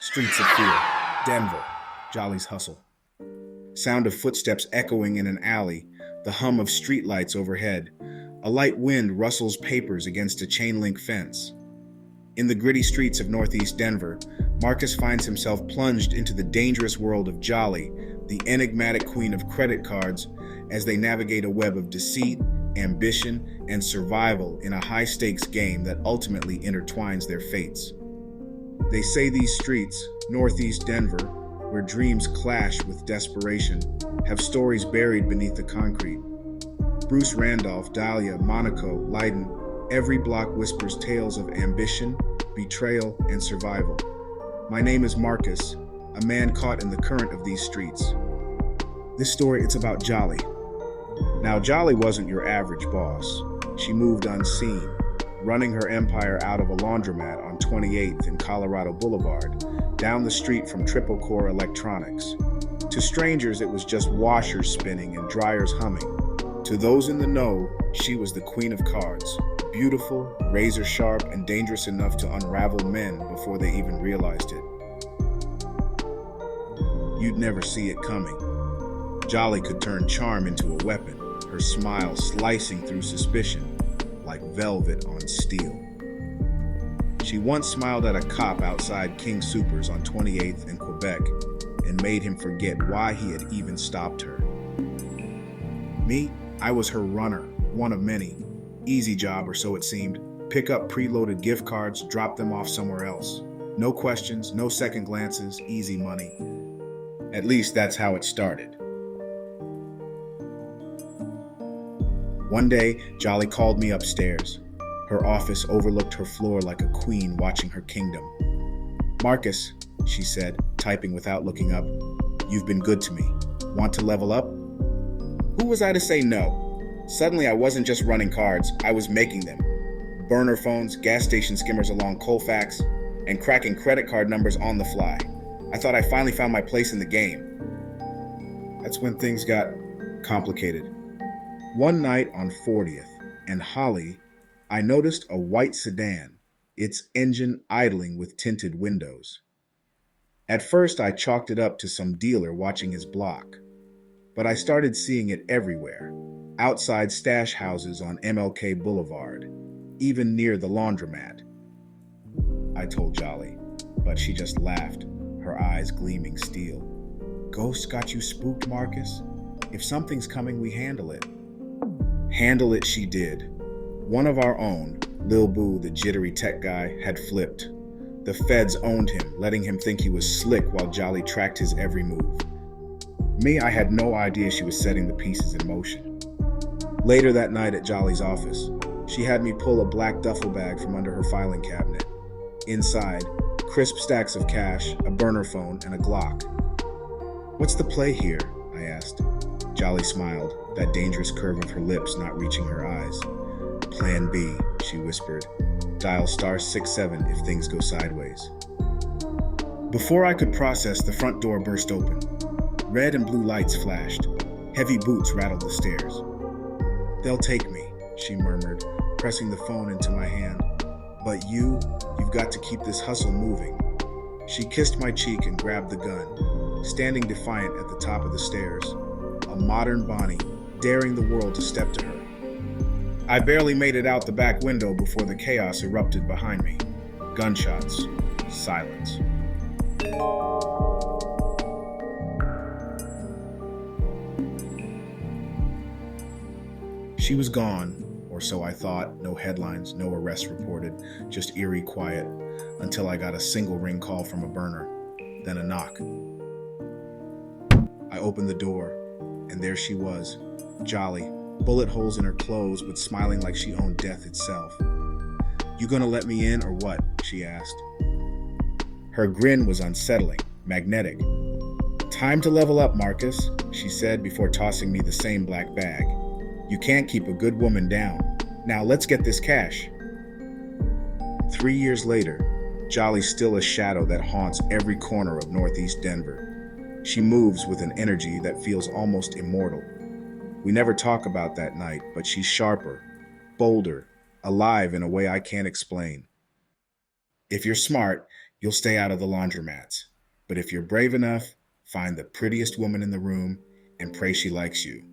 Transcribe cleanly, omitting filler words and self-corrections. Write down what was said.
Streets of Fear, Denver, Jolly's hustle. Sound of footsteps echoing in an alley, the hum of streetlights overhead. A light wind rustles papers against a chain-link fence. In the gritty streets of northeast Denver, Marcus finds himself plunged into the dangerous world of Jolly, the enigmatic queen of credit cards, as they navigate a web of deceit, ambition, and survival in a high-stakes game that ultimately intertwines their fates. They say these streets, northeast Denver, where dreams clash with desperation, have stories buried beneath the concrete. Bruce Randolph, Dahlia, Monaco, Leiden, every block whispers tales of ambition, betrayal, and survival. My name is Marcus, a man caught in the current of these streets. This story, it's about Jolly. Now, Jolly wasn't your average boss. She moved unseen, running her empire out of a laundromat on 28th and Colorado Boulevard, down the street from Triple Core Electronics. To strangers, it was just washers spinning and dryers humming. To those in the know, she was the queen of cards, beautiful, razor sharp, and dangerous enough to unravel men before they even realized it. You'd never see it coming. Jolly could turn charm into a weapon, her smile slicing through suspicion like velvet on steel. She once smiled at a cop outside King Soopers on 28th and Quebec and made him forget why he had even stopped her. Me, I was her runner, one of many. Easy job, or so it seemed. Pick up preloaded gift cards, drop them off somewhere else. No questions, no second glances, easy money. At least that's how it started. One day, Jolly called me upstairs. Her office overlooked her floor like a queen watching her kingdom. "Marcus," she said, typing without looking up, "you've been good to me. Want to level up?" Who was I to say no? Suddenly, I wasn't just running cards, I was making them. Burner phones, gas station skimmers along Colfax, and cracking credit card numbers on the fly. I thought I finally found my place in the game. That's when things got complicated. One night on 40th and Holly, I noticed a white sedan, its engine idling with tinted windows. At first, I chalked it up to some dealer watching his block, but I started seeing it everywhere, outside stash houses on MLK Boulevard, even near the laundromat. I told Jolly, but she just laughed, her eyes gleaming steel. "Ghosts got you spooked, Marcus? If something's coming, we handle it." Handle it she did. One of our own, Lil Boo, the jittery tech guy, had flipped. The feds owned him, letting him think he was slick while Jolly tracked his every move. Me, I had no idea she was setting the pieces in motion. Later that night at Jolly's office, she had me pull a black duffel bag from under her filing cabinet. Inside, crisp stacks of cash, a burner phone, and a Glock. "What's the play here?" I asked. Jolly smiled, that dangerous curve of her lips not reaching her eyes. "Plan B," she whispered. "Dial *67 if things go sideways." Before I could process, the front door burst open. Red and blue lights flashed. Heavy boots rattled the stairs. "They'll take me," she murmured, pressing the phone into my hand. "But you've got to keep this hustle moving." She kissed my cheek and grabbed the gun, standing defiant at the top of the stairs. A modern Bonnie, daring the world to step to her. I barely made it out the back window before the chaos erupted behind me. Gunshots. Silence. She was gone, or so I thought. No headlines, no arrests reported, just eerie quiet, until I got a single ring call from a burner, then a knock. I opened the door, and there she was, Jolly, bullet holes in her clothes, but smiling like she owned death itself. "You gonna let me in, or what?" she asked. Her grin was unsettling, magnetic. "Time to level up, Marcus," she said before tossing me the same black bag. "You can't keep a good woman down. Now let's get this cash." 3 years later, Jolly's still a shadow that haunts every corner of northeast Denver. She moves with an energy that feels almost immortal. We never talk about that night, but she's sharper, bolder, alive in a way I can't explain. If you're smart, You'll stay out of the laundromats. But if you're brave enough, find the prettiest woman in the room and pray she likes you.